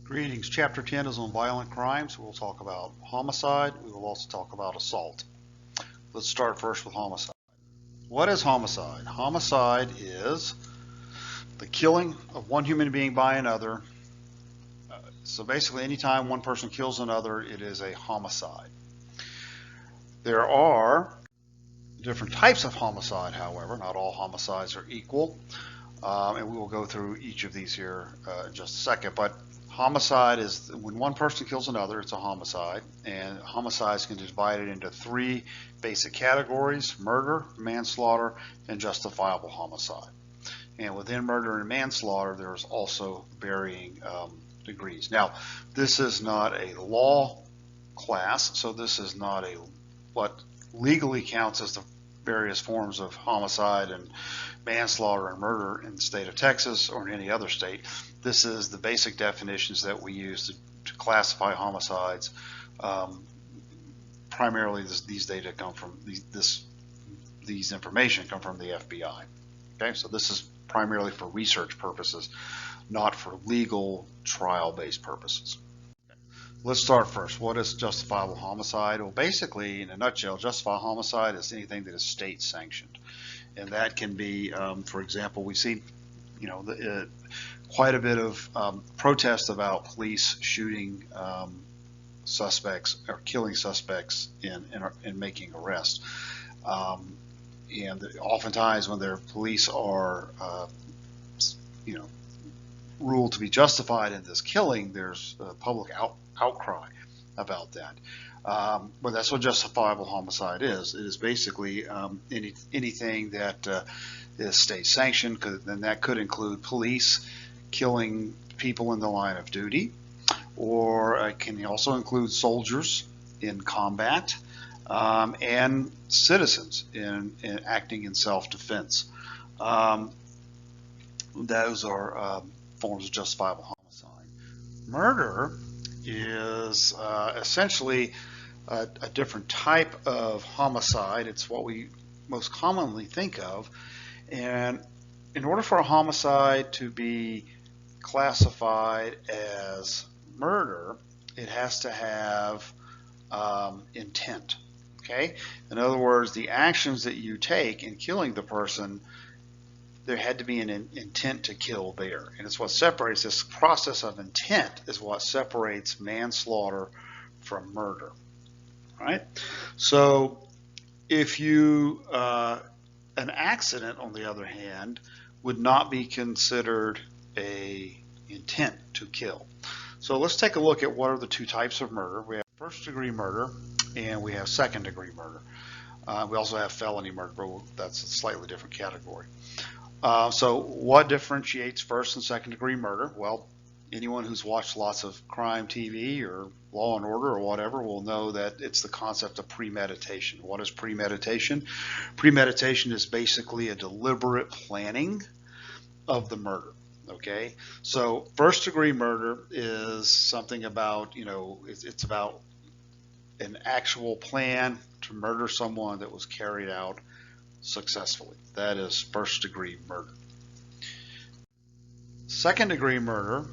Greetings. Chapter 10 is on violent crimes. We'll talk about homicide. We will also talk about assault. Let's start first with homicide. What is homicide? Homicide is the killing of one human being by another. So basically, anytime one person kills another, it is a homicide. There are different types of homicide, however. Not all homicides are equal. And we will go through each of these here in just a second. But homicide is when one person kills another, it's a homicide. And homicides can be divided into three basic categories: murder, manslaughter, and justifiable homicide. And within murder and manslaughter, there's also varying degrees. Now, this is not a law class, so this is not what legally counts as the various forms of homicide and manslaughter and murder in the state of Texas or in any other state. This is the basic definitions that we use to classify homicides. Primarily, these data come from these information come from the FBI. Okay, so this is primarily for research purposes, not for legal trial-based purposes. Let's start first. What is justifiable homicide? Well, basically, in a nutshell, justifiable homicide is anything that is state sanctioned, and that can be, for example, we see, quite a bit of protest about police shooting suspects or killing suspects in making arrests. And oftentimes, when their police are, ruled to be justified in this killing, there's a public outcry about that. But that's what justifiable homicide is. It is basically anything that is state sanctioned, and that could include police killing people in the line of duty, or it can also include soldiers in combat, and citizens in acting in self-defense. Those are forms of justifiable homicide. Murder is essentially a different type of homicide. It's what we most commonly think of. And in order for a homicide to be classified as murder, it has to have intent. Okay? In other words, the actions that you take in killing the person, there had to be an intent to kill there. And it's what separates this process of intent is what separates manslaughter from murder. Right? So if you, an accident, on the other hand, would not be considered a intent to kill. So let's take a look at what are the two types of murder. We have first degree murder and we have second degree murder. We also have felony murder, but that's a slightly different category. So what differentiates first and second degree murder? Well, anyone who's watched lots of crime TV or Law and Order or whatever will know that it's the concept of premeditation. What is premeditation? Premeditation is basically a deliberate planning of the murder. Okay, so first degree murder is something about, it's about an actual plan to murder someone that was carried out successfully. That is first degree murder. Second degree murder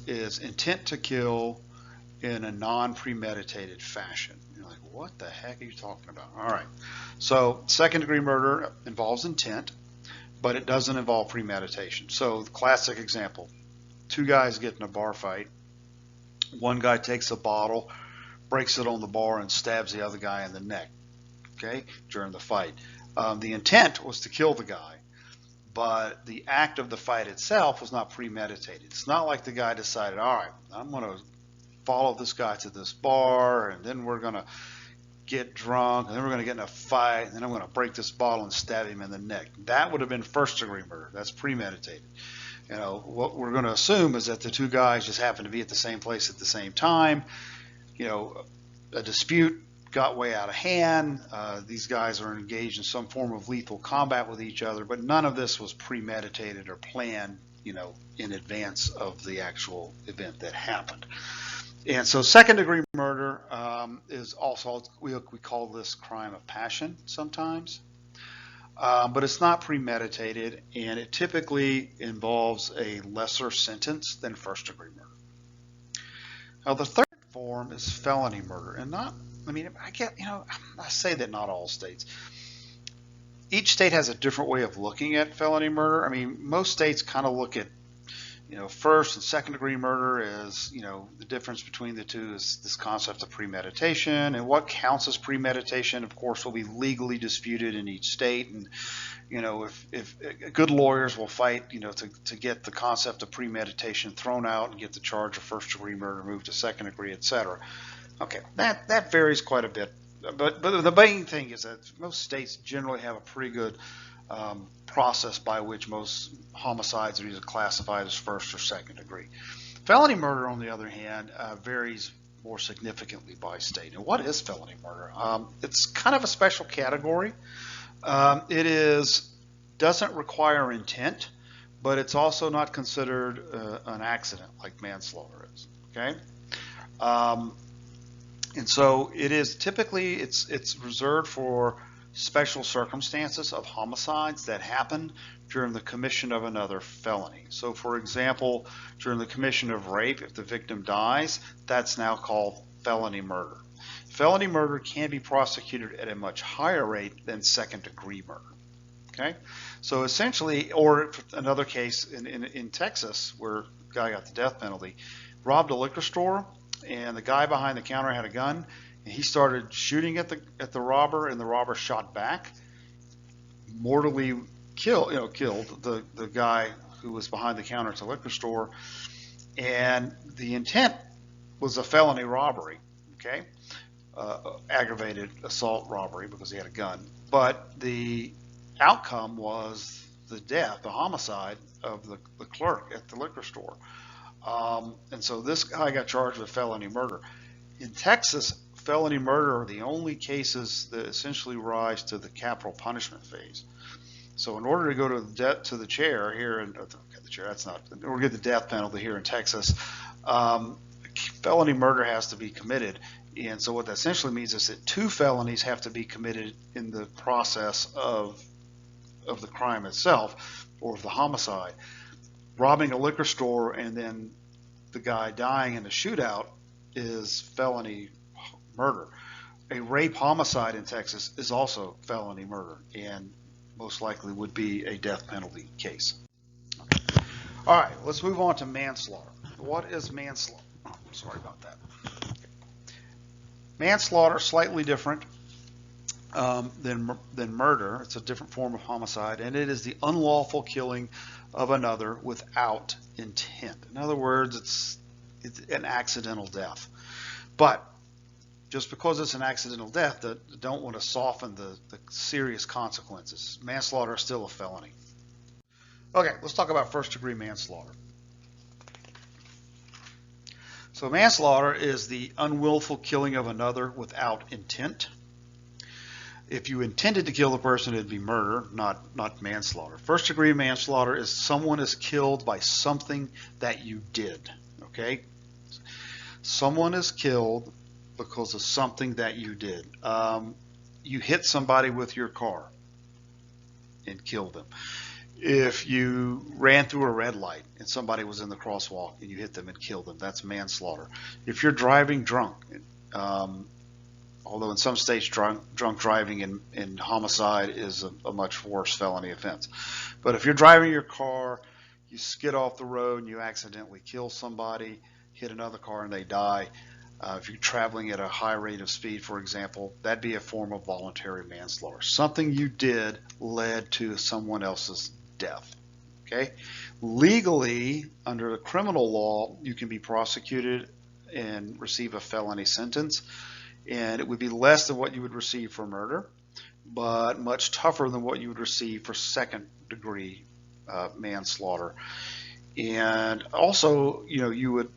is intent to kill in a non-premeditated fashion. You're like, what the heck are you talking about? All right, so second degree murder involves intent, but it doesn't involve premeditation. So the classic example, two guys get in a bar fight. One guy takes a bottle, breaks it on the bar, and stabs the other guy in the neck, okay, during the fight. The intent was to kill the guy, but the act of the fight itself was not premeditated. It's not like the guy decided, all right, I'm going to follow this guy to this bar, and then we're going to get drunk, and then we're going to get in a fight, and then I'm going to break this bottle and stab him in the neck. That would have been first degree murder. That's premeditated. What we're going to assume is that the two guys just happened to be at the same place at the same time. A dispute got way out of hand. These guys are engaged in some form of lethal combat with each other, but none of this was premeditated or planned, in advance of the actual event that happened. And so second degree murder is also, we call this crime of passion sometimes, but it's not premeditated, and it typically involves a lesser sentence than first degree murder. Now, the third form is felony murder, and not, I mean, I get, I say that not all states. Each state has a different way of looking at felony murder. I mean, most states kind of look at, first and second degree murder as, the difference between the two is this concept of premeditation, and what counts as premeditation, of course, will be legally disputed in each state. And, if good lawyers will fight, to get the concept of premeditation thrown out and get the charge of first degree murder moved to second degree, etc. Okay, that varies quite a bit. But the main thing is that most states generally have a pretty good process by which most homicides are either classified as first or second degree. Felony murder, on the other hand, varies more significantly by state. And what is felony murder? It's kind of a special category. It doesn't require intent, but it's also not considered an accident like manslaughter is. Okay. And so it is typically, it's reserved for special circumstances of homicides that happen during the commission of another felony. So for example, during the commission of rape, if the victim dies, that's now called felony murder. Felony murder can be prosecuted at a much higher rate than second degree murder. Okay, so essentially, or another case in Texas where a guy got the death penalty, robbed a liquor store, and the guy behind the counter had a gun, and he started shooting at the robber, and the robber shot back, mortally killed the guy who was behind the counter at the liquor store, and the intent was a felony robbery, okay, aggravated assault robbery because he had a gun, but the outcome was the death, the homicide of the clerk at the liquor store. And so this guy got charged with felony murder. In Texas, felony murder are the only cases that essentially rise to the capital punishment phase. So in order to go to the chair here in the chair, that's not, in order to get the death penalty here in Texas, felony murder has to be committed. And so what that essentially means is that 2 felonies have to be committed in the process of the crime itself, or of the homicide. Robbing a liquor store and then the guy dying in a shootout is felony murder. A rape homicide in Texas is also felony murder and most likely would be a death penalty case. Okay. All right, let's move on to manslaughter. What is manslaughter? Oh, sorry about that. Okay. Manslaughter, slightly different than murder. It's a different form of homicide, and it is the unlawful killing of another without intent. In other words, it's an accidental death. But just because it's an accidental death, don't want to soften the serious consequences. Manslaughter is still a felony. Okay, let's talk about first degree manslaughter. So manslaughter is the unwillful killing of another without intent. If you intended to kill the person, it'd be murder, not manslaughter. First degree manslaughter is someone is killed by something that you did. Okay? Someone is killed because of something that you did. You hit somebody with your car and killed them. If you ran through a red light and somebody was in the crosswalk and you hit them and killed them, that's manslaughter. If you're driving drunk, although in some states drunk driving in homicide is a much worse felony offense. But if you're driving your car, you skid off the road and you accidentally kill somebody, hit another car and they die, if you're traveling at a high rate of speed, for example, that'd be a form of voluntary manslaughter. Something you did led to someone else's death. Okay? Legally, under the criminal law, you can be prosecuted and receive a felony sentence, and it would be less than what you would receive for murder, but much tougher than what you would receive for second degree manslaughter. And also, you would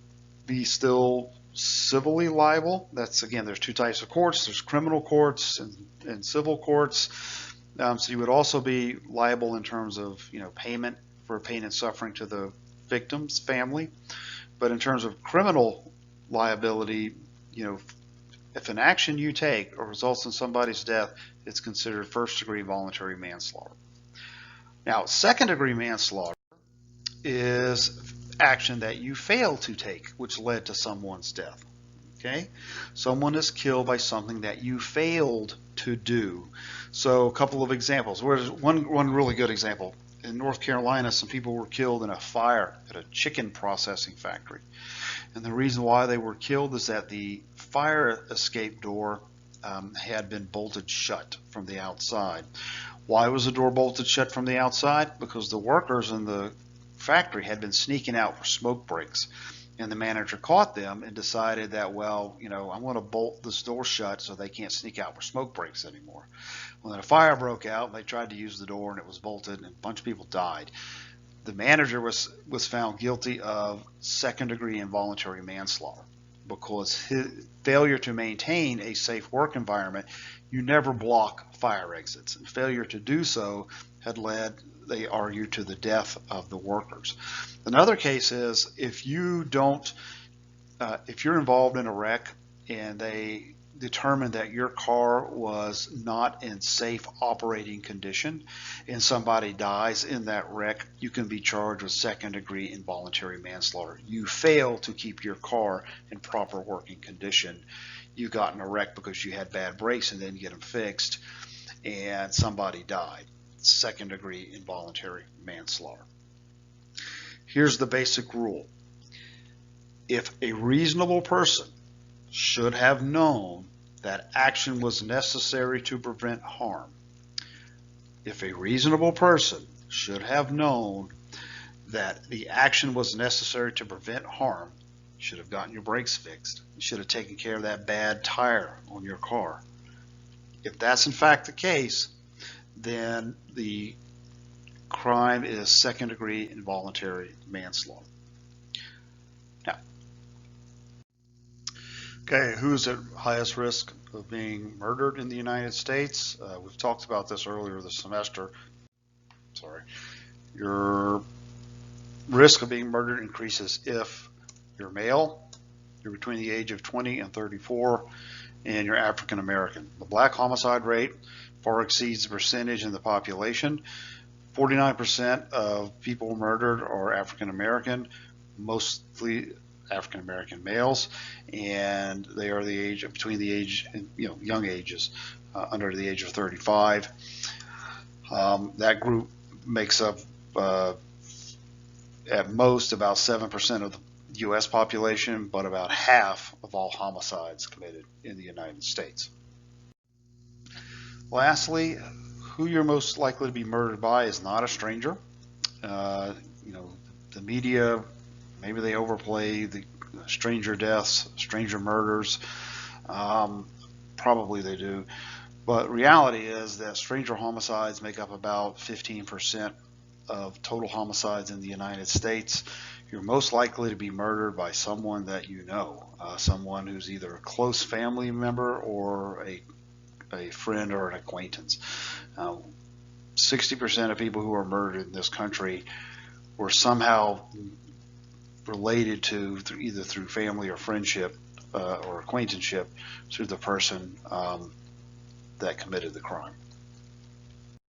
be still civilly liable. That's, again, there's 2 types of courts. There's criminal courts and civil courts. So you would also be liable in terms of, payment for pain and suffering to the victim's family. But in terms of criminal liability, if an action you take results in somebody's death, it's considered first degree voluntary manslaughter. Now, second degree manslaughter is action that you failed to take, which led to someone's death. Okay, someone is killed by something that you failed to do. So a couple of examples. Where's one really good example? In North Carolina, some people were killed in a fire at a chicken processing factory. And the reason why they were killed is that the fire escape door had been bolted shut from the outside. Why was the door bolted shut from the outside? Because the workers in the factory had been sneaking out for smoke breaks. And the manager caught them and decided that, well, I'm going to bolt this door shut so they can't sneak out for smoke breaks anymore. When a fire broke out, they tried to use the door and it was bolted and a bunch of people died. The manager was found guilty of second-degree involuntary manslaughter because his failure to maintain a safe work environment, you never block fire exits. And failure to do so had led, they argue, to the death of the workers. Another case is if you're involved in a wreck and they determine that your car was not in safe operating condition and somebody dies in that wreck, you can be charged with second-degree involuntary manslaughter. You failed to keep your car in proper working condition. You got in a wreck because you had bad brakes and didn't get them fixed and somebody died. Second-degree involuntary manslaughter. Here's the basic rule. If a reasonable person should have known that action was necessary to prevent harm, if a reasonable person should have known that the action was necessary to prevent harm, you should have gotten your brakes fixed. You should have taken care of that bad tire on your car. If that's in fact the case, then the crime is second-degree involuntary manslaughter. Now, okay, who's at highest risk of being murdered in the United States? We've talked about this earlier this semester. Your risk of being murdered increases if you're male, you're between the age of 20 and 34, and you're African American. The black homicide rate far exceeds the percentage in the population. 49% of people murdered are African American, mostly African American males, and they are between the age, young ages, under the age of 35. That group makes up at most about 7% of the U.S. population, but about half of all homicides committed in the United States. Lastly, who you're most likely to be murdered by is not a stranger. The media, maybe they overplay the stranger deaths, stranger murders. Probably they do. But reality is that stranger homicides make up about 15% of total homicides in the United States. You're most likely to be murdered by someone that you know, someone who's either a close family member or a friend or an acquaintance. 60% of people who are murdered in this country were somehow related to either through family or friendship or acquaintanceship to the person that committed the crime.